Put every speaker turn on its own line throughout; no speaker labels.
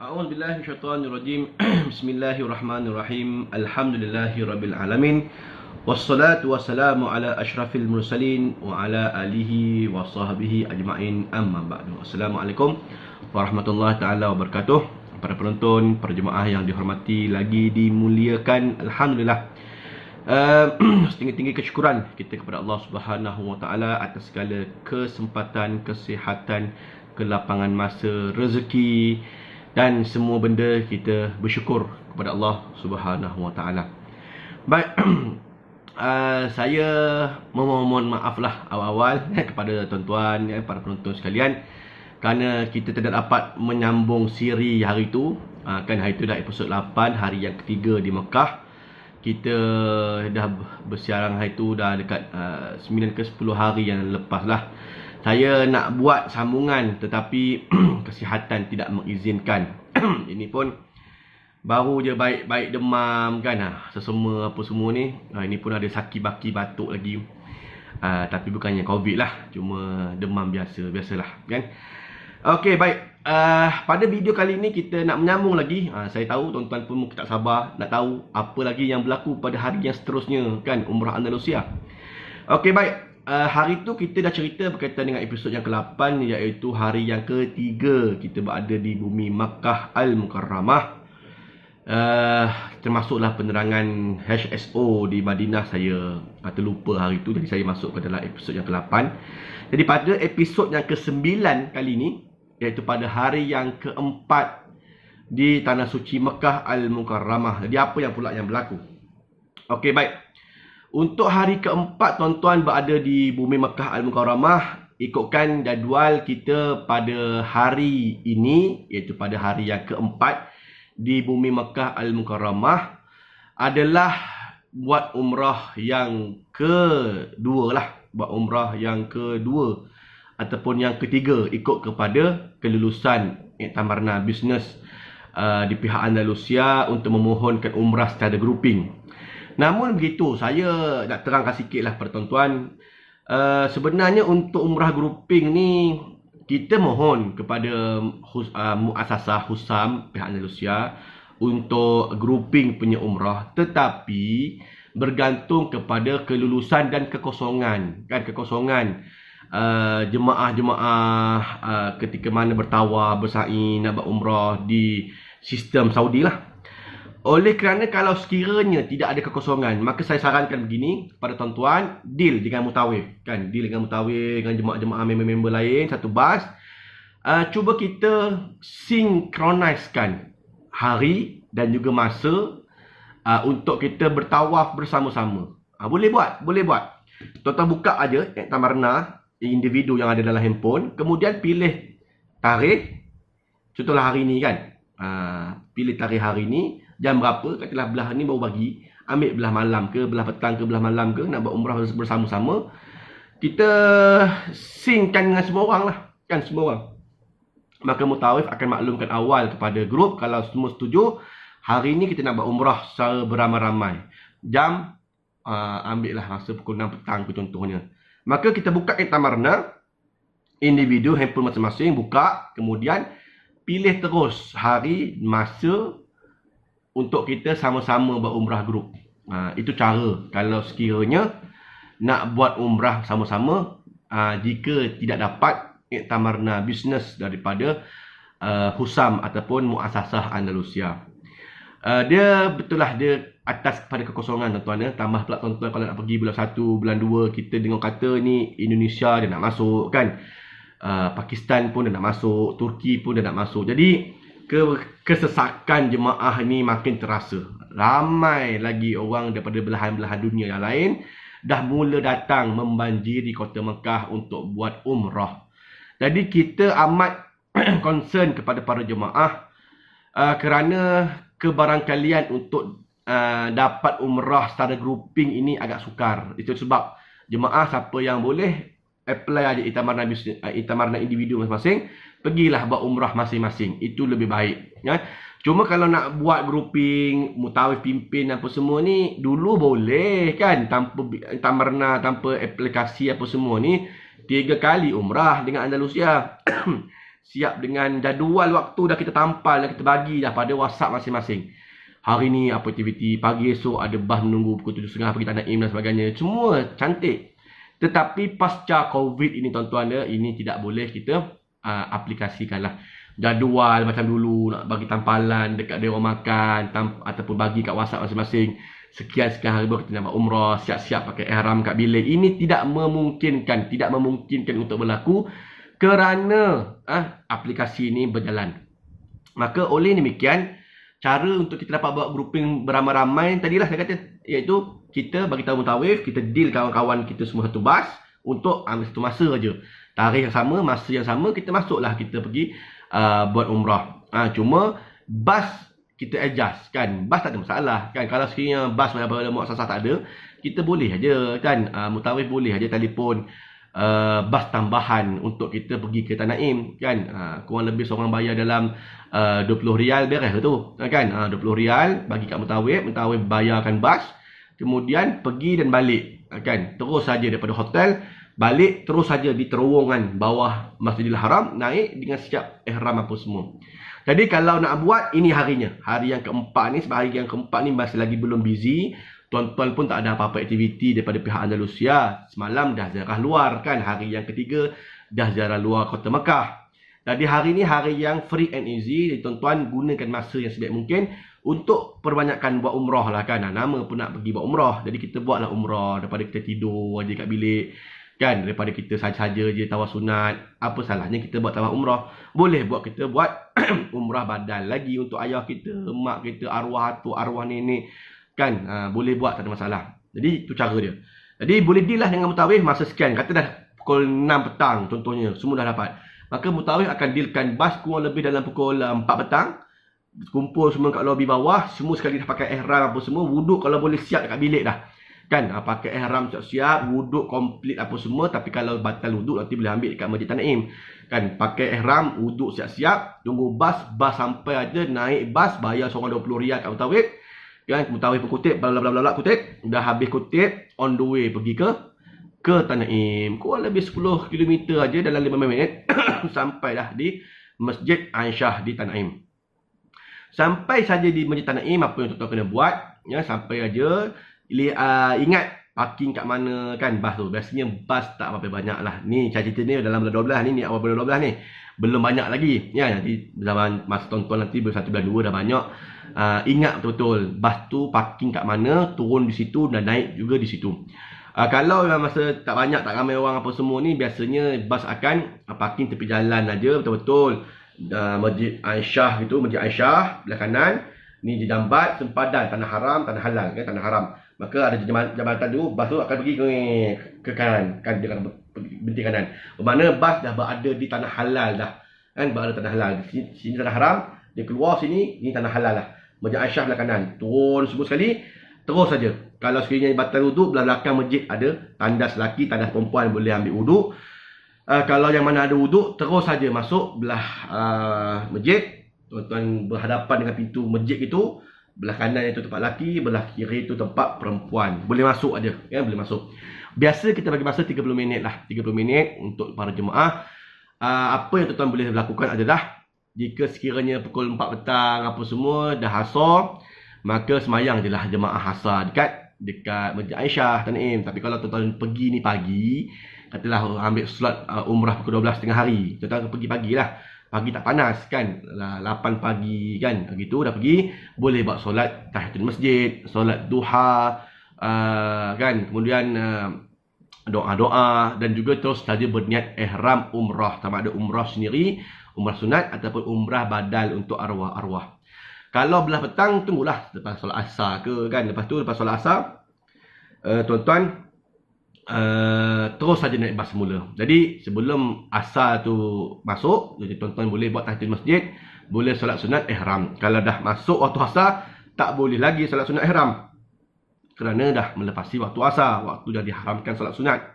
A'udzubillahi minasyaitonirrajim. Bismillahirrahmanirrahim. Alhamdulillahirabbil alamin. Wassalatu wassalamu ala asyrafil mursalin wa ala alihi wa sahbihi ajma'in. Amma ba'du. Assalamualaikum warahmatullahi taala wabarakatuh. Para penonton, para jemaah yang dihormati lagi dimuliakan, alhamdulillah. Setinggi-tinggi kesyukuran kita kepada Allah Subhanahu wa taala atas segala kesempatan, kesihatan, kelapangan masa, rezeki dan semua benda. Kita bersyukur kepada Allah Subhanahu wa taala. Baik, saya memohon maaf lah awal-awal kepada tuan-tuan, para penonton sekalian, kerana kita tidak dapat menyambung siri hari itu. Kan hari itu dah episod 8, hari yang ketiga di Mekah. Kita dah bersiarang hari itu dah dekat 9 ke 10 hari yang lepas lah. Saya nak buat sambungan tetapi kesihatan tidak mengizinkan. Ini pun baru je baik-baik demam kan, sesama apa semua ni. Ini pun ada saki-baki batuk lagi. Tapi bukannya COVID lah, cuma demam biasalah kan. Okey, baik. Pada video kali ini kita nak menyambung lagi. Saya tahu tuan-tuan pun mungkin tak sabar nak tahu apa lagi yang berlaku pada hari yang seterusnya kan, Umrah Andalusia. Okey, baik. Hari tu kita dah cerita berkaitan dengan episod yang ke-8, iaitu hari yang ketiga kita berada di bumi Makkah Al-Mukarramah. Termasuklah penerangan HSO di Madinah. Saya terlupa hari tu, jadi saya masuk ke dalam episod yang ke-8. Jadi pada episod yang ke-9 kali ni, iaitu pada hari yang ke-4 di Tanah Suci Makkah Al-Mukarramah. Jadi apa yang pula yang berlaku? Okey, baik. Untuk hari ke-4 tuan-tuan berada di bumi Makkah Al-Mukarramah, ikutkan jadual kita pada hari ini, iaitu pada hari yang ke-4 di bumi Makkah Al-Mukarramah, adalah buat umrah yang kedua lah. Buat umrah yang kedua ataupun yang ketiga, ikut kepada kelulusan Iktamarna Business di pihak Andalusia untuk memohonkan umrah secara grouping. Namun begitu, saya nak terangkan sikit lah pada tuan-tuan. Sebenarnya untuk umrah grouping ni, kita mohon kepada Muassasah Husam pihak Andalusia untuk grouping punya umrah, tetapi bergantung kepada kelulusan dan kekosongan kan, kekosongan jemaah-jemaah ketika mana bertawaf, bersa'i nak buat umrah di sistem Saudi lah. Oleh kerana kalau sekiranya tidak ada kekosongan, maka saya sarankan begini kepada tuan-tuan, deal dengan mutawif kan, deal dengan mutawif, dengan jemaah-jemaah member-member lain satu bas. Cuba kita sinkronisekan hari dan juga masa untuk kita bertawaf bersama-sama. Boleh buat. Tuan-tuan buka aja Iktamarna individu yang ada dalam handphone, kemudian pilih tarikh. Contohlah hari ni kan, pilih tarikh hari ni, jam berapa, katalah belah ni baru bagi, ambil belah malam ke, belah petang ke, belah malam ke, nak buat umrah bersama-sama. Kita synckan dengan semua orang lah kan, semua orang. Maka mutawif akan maklumkan awal kepada grup, kalau semua setuju, hari ni kita nak buat umrah secara beramai-ramai. Jam, ambil lah masa pukul 6 petang ke contohnya. Maka kita buka Iktamarna individu, handphone masing-masing, buka, kemudian pilih terus hari, masa untuk kita sama-sama buat umrah grup. Itu cara kalau sekiranya nak buat umrah sama-sama, jika tidak dapat Iktamarna Business daripada Husam ataupun Muassasah Andalusia. Dia betul lah, dia atas kepada kekosongan tuan-tuan. Tambah pula tuan-tuan kalau nak pergi bulan 1, bulan 2, kita dengar kata ni Indonesia dia nak masuk kan, Pakistan pun dia nak masuk, Turki pun dia nak masuk. Jadi kesesakan jemaah ni makin terasa. Ramai lagi orang daripada belahan-belahan dunia yang lain dah mula datang membanjiri kota Mekah untuk buat umrah. Jadi kita amat concern kepada para jemaah kerana kebarangkalian untuk dapat umrah secara grouping ini agak sukar. Itu sebab jemaah siapa yang boleh apply aja Iktamarna individu masing-masing, pergilah buat umrah masing-masing. Itu lebih baik ya. Cuma kalau nak buat grouping, mutawif pimpin apa semua ni, dulu boleh kan, tanpa Iktamarna, tanpa aplikasi apa semua ni, 3 kali umrah dengan Andalusia. siap dengan jadual waktu dah kita tampal, dah kita bagi dah pada WhatsApp masing-masing. Hari ni apa aktiviti, pagi esok ada bas menunggu pukul 7.30 pergi Tanah Im dan sebagainya. Semua cantik. Tetapi pasca COVID ini tuan-tuan ya, ini tidak boleh kita aplikasikanlah. Jadual macam dulu nak bagi tampalan dekat dia orang makan ataupun bagi kat WhatsApp masing-masing. Sekian-sekian hari baru kita nak buat umrah, siap-siap pakai ihram kat bilik. Ini tidak memungkinkan untuk berlaku kerana aplikasi ini berjalan. Maka oleh demikian, cara untuk kita dapat buat grouping beramai-ramai tadilah saya kata, iaitu kita bagi tahu mutawif, kita deal kawan-kawan kita semua satu bas untuk ambil satu masa saja. Tarikh yang sama, masa yang sama, kita masuklah kita pergi buat umrah. Cuma bas kita adjust kan. Bas tak ada masalah kan. Kalau sekiranya bas pada muassasah tak ada, kita boleh aja kan. Mutawif boleh aja telefon bas tambahan untuk kita pergi ke Tanah Im kan. Kurang lebih seorang bayar dalam 20 rial beres tu kan. 20 rial bagi kat mutawif bayarkan bas, kemudian pergi dan balik kan. Terus saja daripada hotel balik, terus saja di terowongan bawah Masjidil Haram, naik dengan siap ihram apa semua. Jadi kalau nak buat, ini harinya. Hari yang keempat ni, sebab hari yang keempat ni masih lagi belum busy. Tuan-tuan pun tak ada apa-apa aktiviti daripada pihak Andalusia. Semalam dah ziarah luar kan. Hari yang ketiga dah ziarah luar kota Mekah. Jadi hari ni hari yang free and easy. Jadi tuan-tuan gunakan masa yang sebaik mungkin untuk perbanyakkan buat umrah lah kan. Nama pun nak pergi buat umrah. Jadi kita buatlah umrah daripada kita tidur aja kat bilik. Kan, daripada kita saja-saja je tawaf sunat. Apa salahnya kita buat tawaf umrah? Boleh kita buat umrah badal lagi untuk ayah kita, mak kita, arwah atuk, arwah nenek. Kan, boleh buat, tak ada masalah. Jadi, itu cara dia. Jadi, boleh deal lah dengan mutawif masa sekian. Kata dah pukul 6 petang contohnya. Semua dah dapat. Maka mutawif akan dealkan bas kurang lebih dalam pukul 4 petang. Kumpul semua kat lobi bawah. Semua sekali dah pakai ihram apa semua. Wuduk kalau boleh siap dekat bilik dah. Kan, pakai ihram siap-siap, wuduk komplit apa semua. Tapi kalau batal wuduk nanti boleh ambil dekat Masjid Tanah Im. Kan, pakai ihram, wuduk siap-siap, tunggu bas sampai aja, naik bas, bayar seorang 20 rial kat mutawif. Kan, mutawif pun kutip, bla kutip. Dah habis kutip, on the way pergi ke Tanah Im. Kurang lebih 10 km aja dalam 5 minit sampai dah di Masjid Aisyah di Tanah Im. Sampai saja di Masjid Tanah Im, apa yang tuan-tuan kena buat, ya, sampai aja. Ingat parking kat mana kan bas tu. Biasanya bas tak apa-apa banyak lah. Ni saya cerita ni dalam bulan 12 ni awal bulan 12 ni. Belum banyak lagi. Ya, nanti zaman masa tuan-tuan nanti bulan 1 bulan 2 dah banyak. Ingat betul-betul bas tu parking kat mana, turun di situ dan naik juga di situ. Kalau masa tak banyak, tak ramai orang apa semua ni, biasanya bas akan parking tepi jalan aja betul-betul. Masjid Aisyah gitu, Masjid Aisyah belah kanan. Ni di Jambat, sempadan Tanah Haram, Tanah Halal kan, Tanah Haram. Maka ada jambatan dulu, bas tu akan pergi ke kanan. Kan dia akan berhenti kanan. Bermakna bas dah berada di Tanah Halal dah. Kan berada Tanah Halal. Sini Tanah Haram, dia keluar sini, ni Tanah Halal lah. Masjid Aisyah belah kanan. Turun semua sekali, terus saja. Kalau sekiranya batal wuduk, belah belakang masjid ada tandas lelaki, tandas perempuan boleh ambil wuduk. Kalau yang mana ada wuduk, terus saja masuk belah masjid. Tuan-tuan berhadapan dengan pintu masjid itu. Belah kanan itu tempat lelaki, belah kiri itu tempat perempuan. Boleh masuk aja, ya, boleh masuk. Biasa kita bagi masa 30 minit lah. 30 minit untuk para jemaah. Apa yang tuan-tuan boleh lakukan adalah, jika sekiranya pukul 4 petang apa semua dah asar, maka semayang je lah jemaah asar dekat Masjid Aisyah Tanah Im. Tapi kalau tuan-tuan pergi ni pagi, katalah ambil solat umrah pukul 12 tengah hari, tuan-tuan pergi pagi lah. Pagi tak panas kan, 8 pagi kan, gitu dah pergi, boleh buat solat tahiyatul masjid, solat duha, kan, kemudian doa-doa dan juga terus saja berniat ihram umrah, sama ada umrah sendiri, umrah sunat ataupun umrah badal untuk arwah-arwah. Kalau belah petang, tunggulah lepas solat asar ke kan, lepas solat asar, tuan-tuan terus saja naik bas semula. Jadi sebelum asar tu masuk, jadi tuan-tuan boleh buat tahiyatul masjid, boleh solat sunat ihram. Kalau dah masuk waktu asar, tak boleh lagi solat sunat ihram, kerana dah melepasi waktu asar, waktu dah diharamkan solat sunat.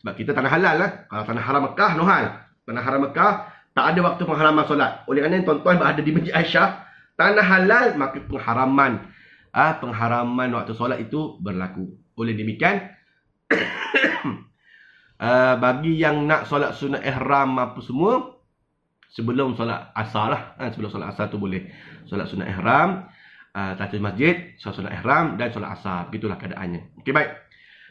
Sebab kita tanah halal lah. Kalau tanah haram Mekah, no hal. Tanah haram Mekah tak ada waktu pengharaman solat. Oleh kerana tuan-tuan berada di Masjid Aisyah, tanah halal, maka pengharaman waktu solat itu berlaku. Oleh demikian, bagi yang nak solat sunat ihram apa semua, sebelum solat asar lah. Sebelum solat asar tu boleh solat sunat ihram, tahiyatul masjid, solat ihram dan solat asar. Begitulah keadaannya. Okey, baik.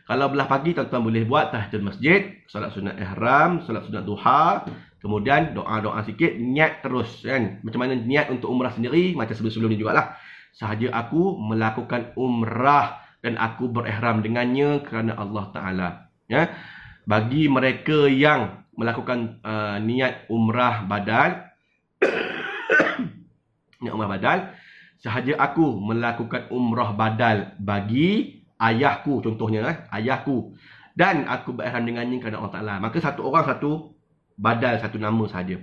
Kalau belah pagi tuan-tuan boleh buat tahiyatul masjid, solat sunat ihram, solat sunat duha, kemudian doa-doa sikit, niat terus kan. Macam mana niat untuk umrah sendiri, macam sebelum-sebelum ni jugalah. Sahaja aku melakukan umrah dan aku berihram dengannya kerana Allah Taala. Ya. Bagi mereka yang melakukan niat umrah badal, niat umrah badal, sahaja aku melakukan umrah badal bagi ayahku, contohnya ayahku, dan aku berihram dengannya kerana Allah Taala. Maka satu orang satu badal, satu nama sahaja.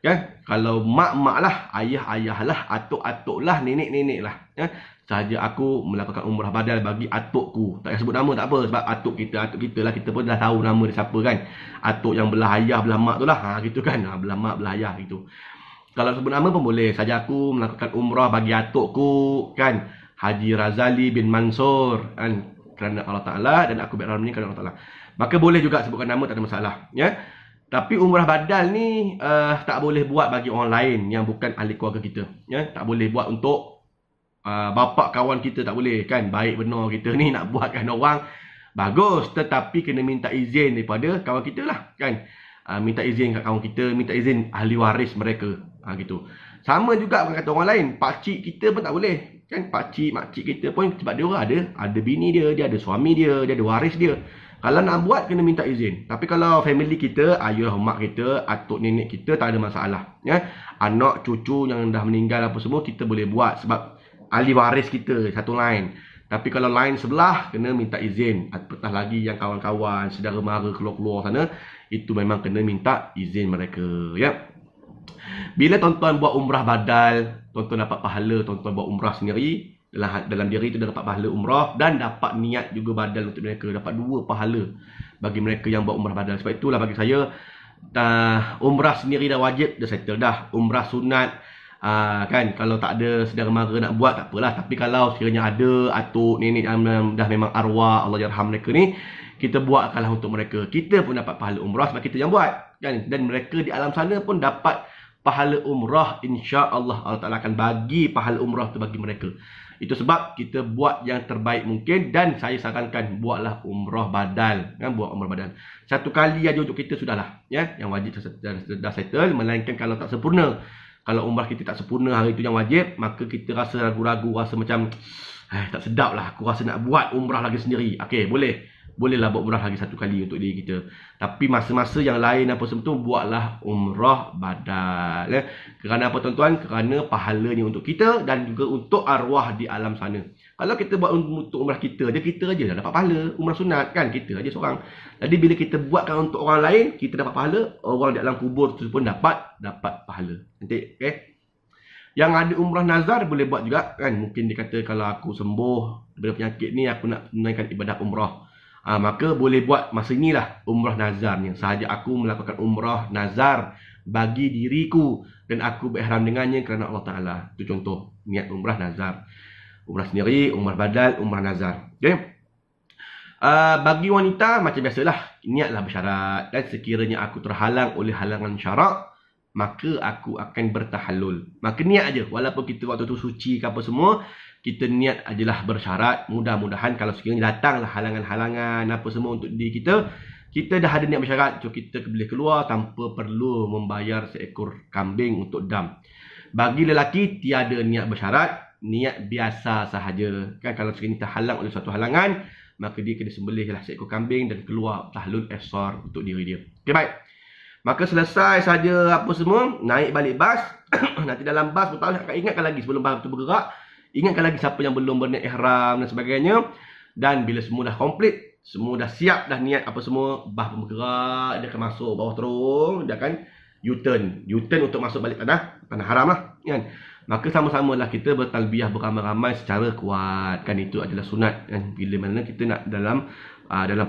Ya, kalau mak-mak lah, ayah-ayah lah, atuk-atuk lah, nenek-nenek lah. Ya, sahaja aku melakukan umrah badal bagi atukku. Tak payah sebut nama tak apa, sebab atuk kita lah, kita pun dah tahu nama dia siapa kan. Atuk yang belah ayah, belah mak tu lah, gitu kan. Belah mak, belah ayah gitu. Kalau sebut nama pun boleh. Sahaja aku melakukan umrah bagi atukku kan, Haji Razali bin Mansur kan, kerana Allah Ta'ala, dan aku berihram ni kerana Allah Ta'ala. Maka boleh juga sebutkan nama, tak ada masalah. Ya. Tapi umrah badal ni tak boleh buat bagi orang lain yang bukan ahli keluarga kita. Ya. Tak boleh buat untuk bapa kawan kita, tak boleh kan. Baik benar kita ni nak buatkan orang, bagus. Tetapi kena minta izin daripada kawan kita lah kan. Minta izin kat kawan kita, minta izin ahli waris mereka. Gitu. Sama juga kata orang lain, pakcik kita pun tak boleh. Kan pakcik, makcik kita pun sebab dia orang ada bini dia, dia ada suami dia, dia ada waris dia. Kalau nak buat kena minta izin. Tapi kalau family kita, ayah, mak kita, atuk, nenek kita, tak ada masalah. Ya. Anak, cucu yang dah meninggal apa semua kita boleh buat sebab ahli waris kita satu lain. Tapi kalau lain sebelah kena minta izin. Apatah lagi yang kawan-kawan, saudara mara keluar-keluar sana, itu memang kena minta izin mereka. Ya. Bila tuan-tuan buat umrah badal, tuan-tuan dapat pahala, tuan-tuan buat umrah sendiri, dalam diri itu dah dapat pahala umrah dan dapat niat juga badal untuk mereka, dapat 2 pahala bagi mereka yang buat umrah badal. Sebab itulah bagi saya umrah sendiri dah wajib, dah settle dah. Umrah sunat kan, kalau tak ada saudara mara nak buat tak apalah, tapi kalau sekiranya ada atuk nenek yang dah memang arwah, Allah yarham mereka ni, kita buatkanlah untuk mereka. Kita pun dapat pahala umrah sebab kita yang buat kan, dan mereka di alam sana pun dapat pahala umrah, insya-Allah Allah Taala akan bagi pahala umrah tu bagi mereka. Itu sebab kita buat yang terbaik mungkin, dan saya sarankan buatlah umrah badal kan, buat umrah badal. Satu kali aja untuk kita sudahlah ya, yang wajib dah settle, melainkan kalau tak sempurna. Kalau umrah kita tak sempurna hari itu yang wajib, maka kita rasa ragu-ragu, rasa macam tak sedap lah, aku rasa nak buat umrah lagi sendiri. Okey, bolehlah buat umrah lagi satu kali untuk diri kita. Tapi masa-masa yang lain apa semua tu, buatlah umrah badal ya. Kerana apa tuan-tuan? Kerana pahalanya untuk kita dan juga untuk arwah di alam sana. Kalau kita buat untuk umrah kita aja dah dapat pahala. Umrah sunat kan, kita aja seorang. Jadi bila kita buatkan untuk orang lain, kita dapat pahala, orang di alam kubur tu pun dapat pahala. Nanti okey. Yang ada umrah nazar boleh buat juga kan. Mungkin dia kata kalau aku sembuh daripada penyakit ni, aku nak tunaikan ibadah umrah. Maka boleh buat masa inilah umrah nazarnya. Sahaja aku melakukan umrah nazar bagi diriku dan aku berihram dengannya kerana Allah Ta'ala. Itu contoh niat umrah nazar. Umrah sendiri, umrah badal, umrah nazar. Okay. Bagi wanita macam biasalah, niatlah bersyarat. Dan sekiranya aku terhalang oleh halangan syarak, maka aku akan bertahallul. Maka niat aja. Walaupun kita waktu tu suci ke apa semua, kita niat ajalah bersyarat. Mudah-mudahan kalau sekiranya datanglah halangan-halangan apa semua untuk diri kita, kita dah ada niat bersyarat, so kita boleh keluar tanpa perlu membayar seekor kambing untuk dam. Bagi lelaki tiada niat bersyarat, niat biasa sahaja. Kan kalau sekiranya terhalang oleh suatu halangan, maka dia kena sembelihlah seekor kambing dan keluar tahlul ihsar untuk diri dia. Okey, baik. Maka selesai saja apa semua, naik balik bas. Nanti dalam bas pun tahu, ingatkan lagi sebelum bas tu bergerak, ingatkan lagi siapa yang belum berniat ihram dan sebagainya. Dan bila semua dah komplit, semua dah siap dah niat apa semua, bas pun bergerak, dia akan masuk bawah terus, dia akan U-turn untuk masuk balik tanah haram lah kan. Maka sama-samalah kita bertalbiyah beramai-ramai secara kuat kan, itu adalah sunat kan. Bila mana kita nak dalam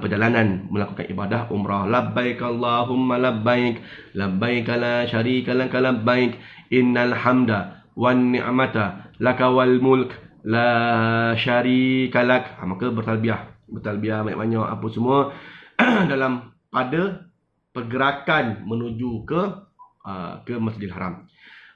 perjalanan melakukan ibadah umrah, labbaik Allahumma labbaik, labbaik la syarika lak labbaik, innal hamda wan ni'mata laka wal mulk la syarika lak. Maka bertalbiyah banyak-banyak apa semua dalam pada pergerakan menuju ke ke Masjidil Haram.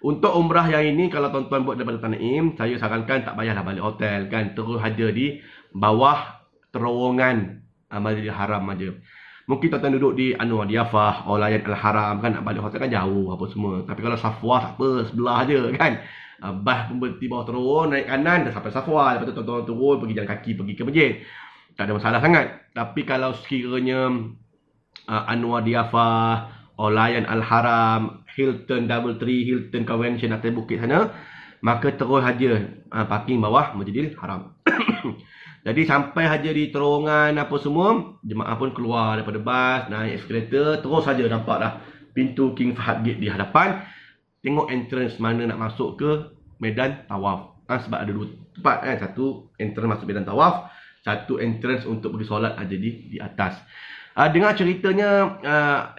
Untuk umrah yang ini, kalau tuan-tuan buat daripada Tanaim, saya sarankan tak payahlah balik hotel kan. Terus ada di bawah terowongan Masjidil Haram aja. Mungkin tuan-tuan duduk di Anwar Diafah, Olayan Al-Haram kan, nak balik hotel kan jauh apa semua. Tapi kalau Safwa tak apa, sebelah aja kan. Bas pun berhenti bawah terowongan, naik kanan dah sampai Safwa. Lepas tu tuan-tuan turun, pergi jalan kaki, pergi ke masjid. Tak ada masalah sangat. Tapi kalau sekiranya Anwar Diafah, Olayan Al-Haram, Hilton Doubletree, Hilton Convention atas bukit sana, maka terus saja parking bawah Masjidil Haram. Jadi sampai saja di terowongan apa semua, jemaah pun keluar daripada bas, naik eskalator, terus saja nampak dah pintu King Fahad Gate di hadapan. Tengok entrance mana nak masuk ke medan tawaf. Sebab ada dua tempat kan, satu entrance masuk medan tawaf, satu entrance untuk pergi solat ada di atas. Dengar ceritanya,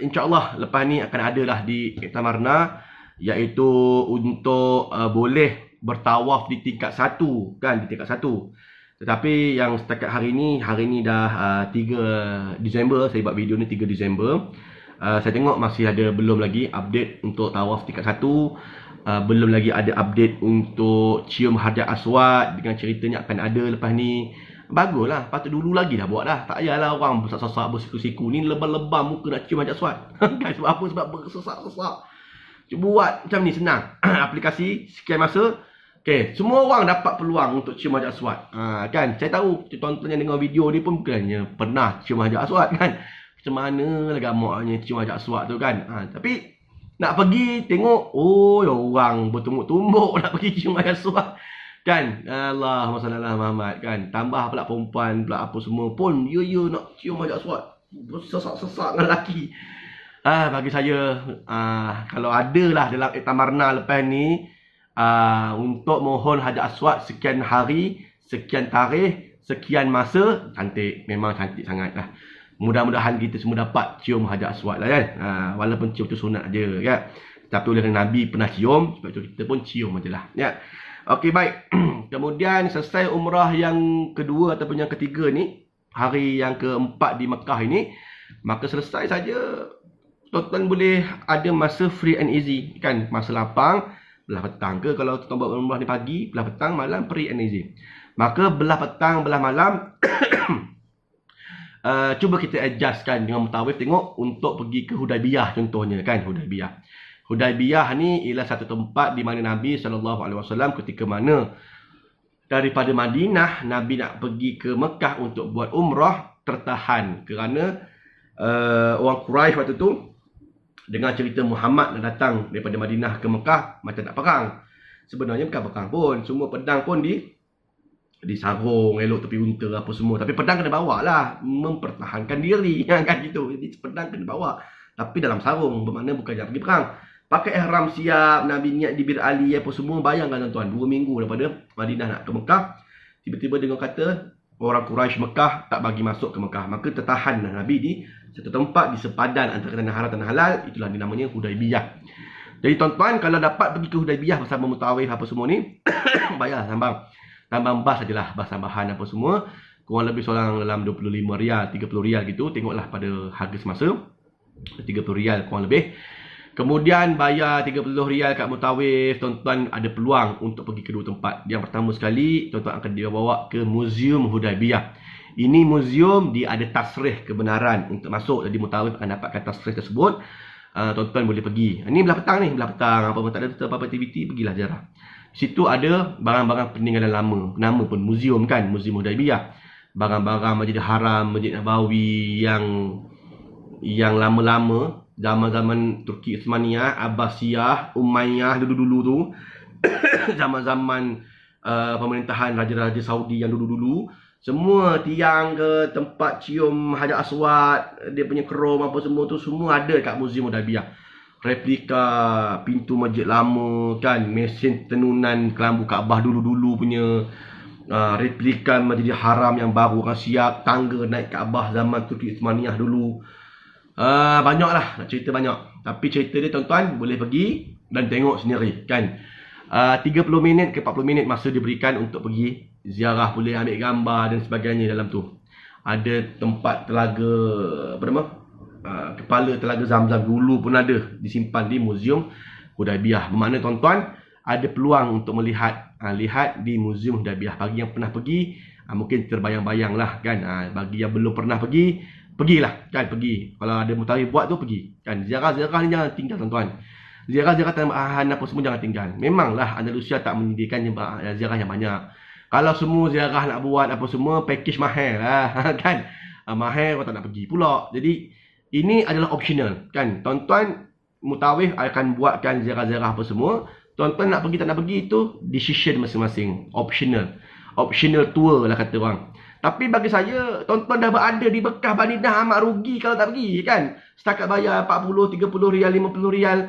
insyaAllah lepas ni akan ada lah di Iktamarna, iaitu untuk boleh bertawaf di tingkat 1 kan, di tingkat 1. Tetapi yang setakat hari ni dah 3 Disember, saya buat video ni 3 Disember. Saya tengok masih ada belum lagi update untuk tawaf tingkat 1. Belum lagi ada update untuk cium Hajar Aswad, dengan ceritanya akan ada lepas ni. Baguslah, patut dulu lagi dah buat dah. Tak payahlah orang bersesak-sesak, bersiku-siku. Ni lebam-lebam muka nak cium Hajar Aswad. Kan sebab apa? Sebab bersesak-sesak. Cuba buat macam ni, senang. Aplikasi, sekian masa. Okay, semua orang dapat peluang untuk cium Hajar Aswad. Kan, saya tahu tuan-tuan yang dengar video ni pun bukannya pernah cium Hajar Aswad kan. Macam mana lah gamaknya cium Hajar Aswad tu kan. Tapi nak pergi tengok, oh ya orang bertumbuk-tumbuk nak pergi cium Hajar Aswad. Kan, Allahumma salli ala Muhammad kan. Tambah pula perempuan pula apa semua pun ya nak cium Hajar Aswad. Bersesak-sesak dengan lelaki. Bagi saya kalau ada lah dalam Iktamarna lepas ni, untuk mohon Hajar Aswad sekian hari, sekian tarikh, sekian masa, cantik, memang cantik sangat lah. Mudah-mudahan kita semua dapat cium Hajar Aswad lah kan. Walaupun cium tu sunat je kan. Tapi oleh Nabi pernah cium, sebab itu kita pun cium je lah ya. Okey, baik. Kemudian selesai umrah yang kedua ataupun yang ketiga ni, hari yang keempat di Mekah ini, maka selesai saja. Tuan-tuan boleh ada masa free and easy kan, masa lapang belah petang ke. Kalau tuan-tuan buat umrah ni pagi, belah petang, malam free and easy. Maka belah petang, belah malam cuba kita adjustkan dengan mutawif, tengok untuk pergi ke Hudaybiyah contohnya kan. Hudaybiyah ni ialah satu tempat di mana Nabi SAW ketika mana daripada Madinah Nabi nak pergi ke Mekah untuk buat umrah, tertahan kerana orang Quraisy waktu tu dengar cerita Muhammad nak datang daripada Madinah ke Mekah macam nak perang. Sebenarnya bukan perang pun, semua pedang pun disarung elok tepi unta apa semua. Tapi pedang kena bawa lah, mempertahankan diri kan gitu. Jadi pedang kena bawa, tapi dalam sarung, bermakna bukan nak pergi perang. Pakai ihram siap, Nabi niat di Bir Ali apa semua. Bayangkan tuan-tuan, 2 minggu daripada Madinah nak ke Mekah, tiba-tiba dengar kata orang Quraisy Mekah tak bagi masuk ke Mekah. Maka tertahanlah Nabi di satu tempat di sepadan antara tanah haram dan tanah halal. Itulah dinamanya Hudaybiyah. Jadi tuan-tuan, kalau dapat pergi ke Hudaybiyah bersama mutawif apa semua ni, bayar tambang bas sajalah, bas tambahan apa semua. Kurang lebih seorang dalam 25 rial, 30 rial gitu. Tengoklah pada harga semasa, 30 rial kurang lebih. Kemudian bayar 30 rial kat mutawif, tuan-tuan ada peluang untuk pergi ke dua tempat. Yang pertama sekali, tuan-tuan akan dibawa ke Museum Hudaybiyah. Ini museum, dia ada tasrih kebenaran untuk masuk. Jadi mutawif akan dapatkan tasrih tersebut. Tuan-tuan boleh pergi. Ini belah petang ni, belah petang. Apa-apa tak ada apa-apa aktiviti, pergilah ziarah. Di situ ada barang-barang peninggalan lama. Nama pun museum kan, Museum Hudaybiyah. Barang-barang Masjidil Haram, Masjid Nabawi yang lama-lama, zaman-zaman Turki Uthmaniyah, Abbasiyah, Umayyah dulu-dulu tu. Zaman-zaman pemerintahan Raja-Raja Saudi yang dulu-dulu. Semua tiang ke tempat cium Hajar Aswad, dia punya kerom apa semua tu, semua ada kat Museum Hudaybiyah. Replika pintu masjid lama kan, mesin tenunan kelambu Kaabah dulu-dulu punya, replika Masjidil Haram yang baru orang siap, tangga naik Kaabah zaman Turki Uthmaniyah dulu. Banyaklah nak cerita banyak. Tapi cerita dia tuan-tuan boleh pergi dan tengok sendiri kan. 30 minit ke 40 minit masa diberikan untuk pergi ziarah, boleh ambil gambar dan sebagainya dalam tu. Ada tempat telaga, apa nama? kepala Telaga Zamzam dulu pun ada disimpan di Muzium Hudaibiyah. Bermakna tuan-tuan ada peluang untuk melihat lihat di Muzium Hudaibiyah. Bagi yang pernah pergi mungkin terbayang-bayang lah kan. Bagi yang belum pernah pergi, pergilah kan, pergi. Kalau ada mutakhir buat tu pergi kan. Ziarah-ziarah ni jangan tinggal tuan-tuan. Ziarah-ziarah tambahan apa semua jangan tinggal. Memanglah Andalusia tak menyediakan ziarah yang banyak. Kalau semua ziarah nak buat apa semua, package mahal lah kan. Mahal kau tak nak pergi pula. Jadi ini adalah optional kan. Tuan-tuan mutawif akan buatkan ziarah-ziarah apa semua. Tuan-tuan nak pergi tak nak pergi itu decision masing-masing. Optional tour lah kata orang. Tapi bagi saya, tuan-tuan dah berada di Mekah Madinah, amat rugi kalau tak pergi kan. Setakat bayar 40, 30 rial, 50 rial.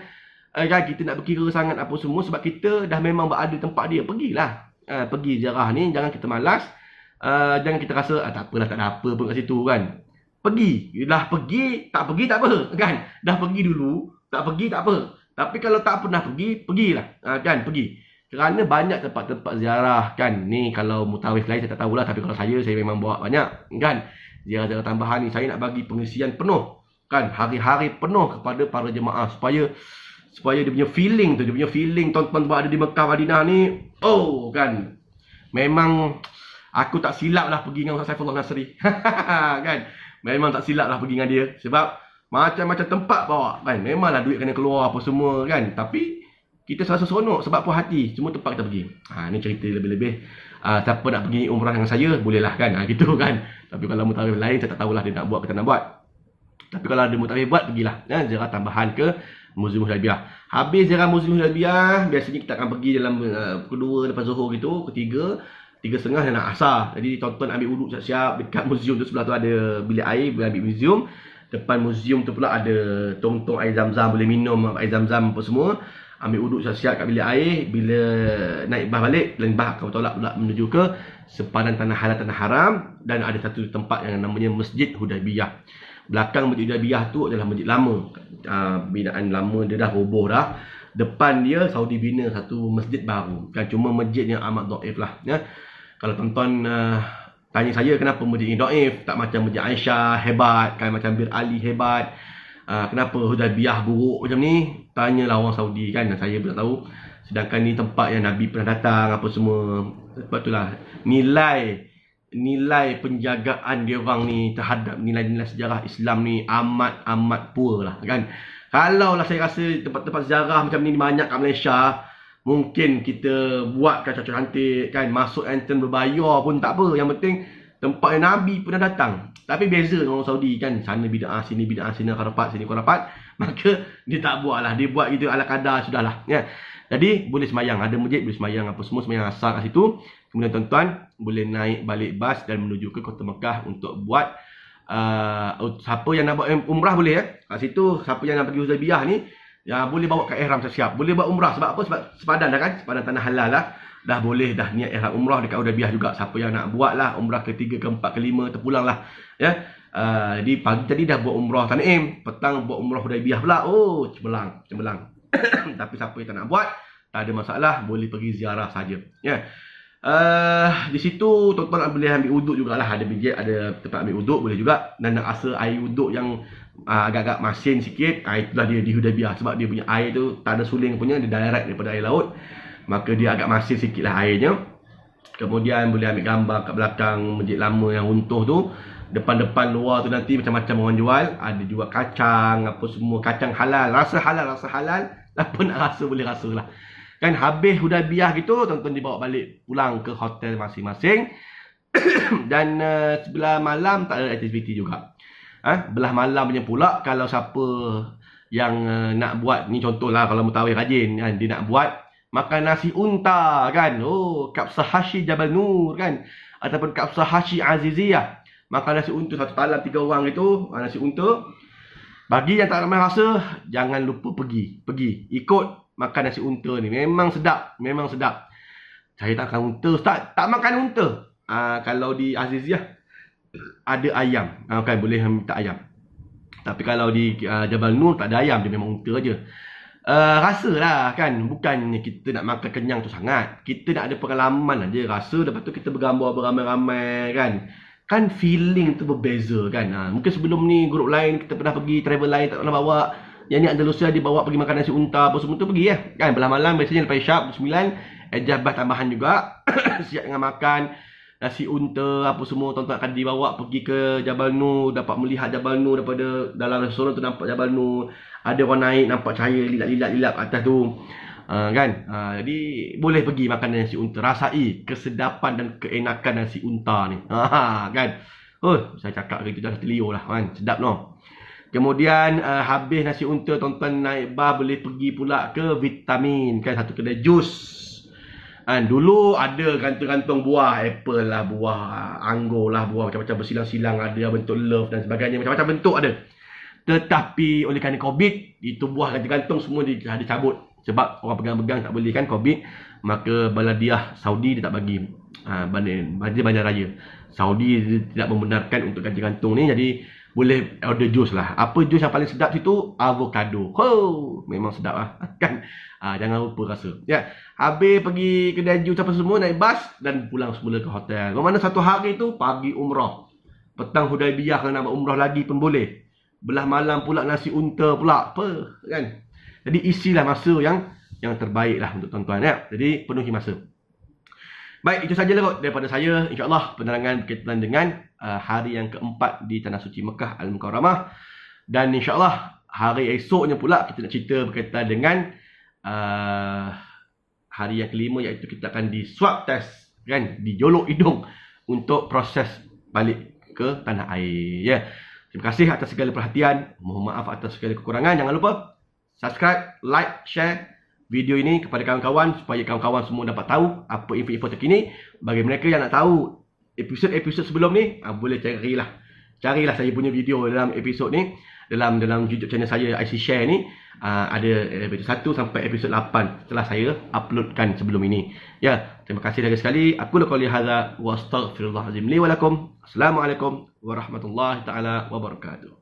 Kan kita nak berkira sangat apa semua sebab kita dah memang berada di tempat dia. Pergilah. Pergi ziarah ni, jangan kita malas. Jangan kita rasa tak apalah, tak ada apa pun kat situ kan. Pergi. Dah pergi tak apa kan. Dah pergi dulu, tak pergi tak apa. Tapi kalau tak pernah pergi, pergilah kan, pergi. Kerana banyak tempat-tempat ziarah kan. Ni kalau mutawif lain saya tak tahulah, tapi kalau saya memang bawa banyak kan. Ziarah-ziarah tambahan ni saya nak bagi pengisian penuh kan, hari-hari penuh kepada para jemaah supaya dia punya feeling tu, tuan-tuan berada di Mekah Madinah ni, oh kan, memang aku tak silap lah pergi dengan Ustaz Saifullah Nasri kan. Memang tak silap lah pergi dengan dia sebab macam-macam tempat bawa kan. Memanglah duit kena keluar apa semua kan, tapi kita rasa seronok sebab puas hati semua tempat kita pergi. Ni cerita lebih-lebih. Siapa nak pergi umrah dengan saya, bolehlah kan. Gitu kan. Tapi kalau mutawif lain, saya tak tahulah dia nak buat ke tak nak buat. Tapi kalau ada mutawif buat, pergilah. Ziarah tambahan ke Muzium Hudaibiyah. Habis ziarah Muzium Hudaibiyah, biasanya kita akan pergi dalam kedua lepas Zuhur gitu, ketiga, 3:30 dan nak asar. Jadi tuan-tuan ambil wuduk siap-siap. Dekat muzium tu sebelah tu ada bilik air, boleh ambil muzium. Depan muzium tu pula ada tong-tong air zam-zam, boleh minum air zam-zam apa semua. Ambil wuduk siap-siap kat bilik air. Bila naik bas balik, lain bas akan tolak pula menuju ke sempadan tanah halal, tanah haram. Dan ada satu tempat yang namanya Masjid Hudaibiyah. Belakang Masjid Hudaibiyah tu adalah masjid lama. Binaan lama dia dah roboh dah. Depan dia Saudi bina satu masjid baru. Kan cuma masjidnya amat dhaif lah ya. Kalau tuan-tuan tanya saya kenapa masjid ini dhaif, tak macam Masjid Aisyah hebat kan, macam Bir Ali hebat. Kenapa Hudaibiyah buruk macam ni? Tanyalah orang Saudi kan, saya pun tak tahu. Sedangkan ni tempat yang Nabi pernah datang apa semua. Sebab itulah nilai penjagaan dia orang ni terhadap nilai-nilai sejarah Islam ni amat poor lah kan. Kalau lah saya rasa tempat-tempat sejarah macam ni banyak kat Malaysia, mungkin kita buatkan cantik-cantik kan, masuk entrance berbayar pun tak apa. Yang penting tempat yang Nabi pernah datang. Tapi beza dengan orang Saudi kan, sana bid'ah, sini bid'ah, sini khurafat, sini khurafat. Maka dia tak buat lah, dia buat gitu ala kadar sudahlah ya. Jadi boleh semayang, ada masjid boleh semayang apa semua, semayang asar kat situ. Kemudian tuan-tuan boleh naik balik bas dan menuju ke Kota Mekah untuk buat siapa yang nak buat umrah boleh ya. Kat situ siapa yang nak pergi Hudaibiyah ni ya, boleh bawa kat ihram siap-siap. Boleh buat umrah sebab apa? Sebab sepadan dah kan, sepadan tanah halal lah. Dah boleh dah niat ihram umrah dekat Hudaibiyah juga. Siapa yang nak buat lah umrah ke-3, ke-4, ke-5 terpulang lah ya. Jadi pagi tadi dah buat umrah Tan'im, petang buat umrah Hudaibiyah pula. Oh, cemerlang. Tapi siapa yang tak nak buat, tak ada masalah, boleh pergi ziarah saja ya. Di situ tuan-tuan boleh ambil wuduk jugalah. Ada bijet, ada tempat ambil wuduk boleh juga. Dan nak rasa air wuduk yang agak-agak masin sikit, itulah dia di Hudaibiyah. Sebab dia punya air tu tak ada suling punya, dia direct daripada air laut. Maka dia agak masin sikit lah airnya. Kemudian boleh ambil gambar kat belakang masjid lama yang runtuh tu. Depan-depan luar tu nanti macam-macam orang jual. Ada juga kacang, apa semua, kacang halal. Rasa halal. Apa nak rasa boleh rasa lah. Kan habis Hudaibiyah gitu, tuan-tuan dibawa balik pulang ke hotel masing-masing. Dan sebelah malam tak ada aktiviti juga. Belah malam punya pula, kalau siapa yang nak buat, ni contohlah kalau mutawif rajin kan, dia nak buat makan nasi unta kan. Oh, Kapsah Hashi Jabal Nur kan. Ataupun Kapsah Hashi Aziziyah. Makan nasi unta satu talam 3 orang itu, nasi unta. Bagi yang tak ramai rasa, jangan lupa pergi. Ikut makan nasi unta ni. Memang sedap. Saya tak makan unta, Ustaz. Tak makan unta. Kalau di Aziziyah ada ayam. Kan boleh minta ayam. Tapi kalau di Jabal Nur tak ada ayam, dia memang unta aja. Rasalah kan, bukannya kita nak makan kenyang tu sangat. Kita nak ada pengalaman aja, rasa, lepas tu kita bergambar beramai-ramai kan. kan feeling tu berbeza kan. Mungkin sebelum ni grup lain kita pernah pergi travel lain tak pernah bawa. Yang ni Andalusia dia bawa pergi makan nasi unta apa semua tu pergi ya. Kan belah malam biasanya lepas Isyak 9 ejabah tambahan juga siap dengan makan nasi unta apa semua tuan-tuan akan dibawa pergi ke Jabal Nur, dapat melihat Jabal Nur daripada dalam restoran tu nampak Jabal Nur. Ada orang naik nampak cahaya lilat-lilat atas tu. Kan? Jadi boleh pergi makan nasi unta, rasai kesedapan dan keenakan nasi unta ni. Kan? Saya cakap gitu dah terliur lah kan. Sedap no. Kemudian habis nasi unta tuan-tuan naik bas boleh pergi pula ke vitamin kan, satu kedai jus. Dulu ada kantong-kantong buah, apple lah, buah anggur lah, buah macam-macam bersilang-silang, ada bentuk love dan sebagainya, macam-macam bentuk ada. Tetapi oleh kerana Covid, itu buah kantong-kantong semua dicabut. Sebab orang pegang-pegang tak boleh kan Covid, maka Baladiah Saudi dia tak bagi bandar raya. Saudi dia tidak membenarkan untuk kantong-kantong ni, jadi boleh order jus lah. Apa jus yang paling sedap situ? Avocado. Memang sedap lah kan. Jangan lupa rasa. Ya, habis pergi kedai jus apa semua, naik bas dan pulang semula ke hotel. Bermakna satu hari tu pagi umrah, petang Hudaibiyah kalau nak buat umrah lagi pun boleh. Belah malam pula nasi unta pula apa kan. Jadi isilah masa yang terbaik lah untuk tuan-tuan ya. Jadi penuhi masa. Baik, itu sajalah kot daripada saya. InsyaAllah penerangan berkaitan dengan hari yang keempat di Tanah Suci Mekah Al-Mukarramah. Dan insyaAllah hari esoknya pula kita nak cerita berkaitan dengan hari yang kelima, iaitu kita akan di swab test kan, dijolok hidung untuk proses balik ke tanah air ya. Terima kasih atas segala perhatian. Mohon maaf atas segala kekurangan. Jangan lupa subscribe, like, share video ini kepada kawan-kawan supaya kawan-kawan semua dapat tahu apa info-info terkini. Bagi mereka yang nak tahu episod-episod sebelum ni, boleh carilah saya punya video dalam episod ni, dalam YouTube channel saya IC Share ni. Ada episod 1 sampai episod 8 setelah saya uploadkan sebelum ini. Ya, terima kasih lagi sekali. Aku qouli hadza wa astaghfirullahalazim li wa lakum. Assalamualaikum warahmatullahi taala wabarakatuh.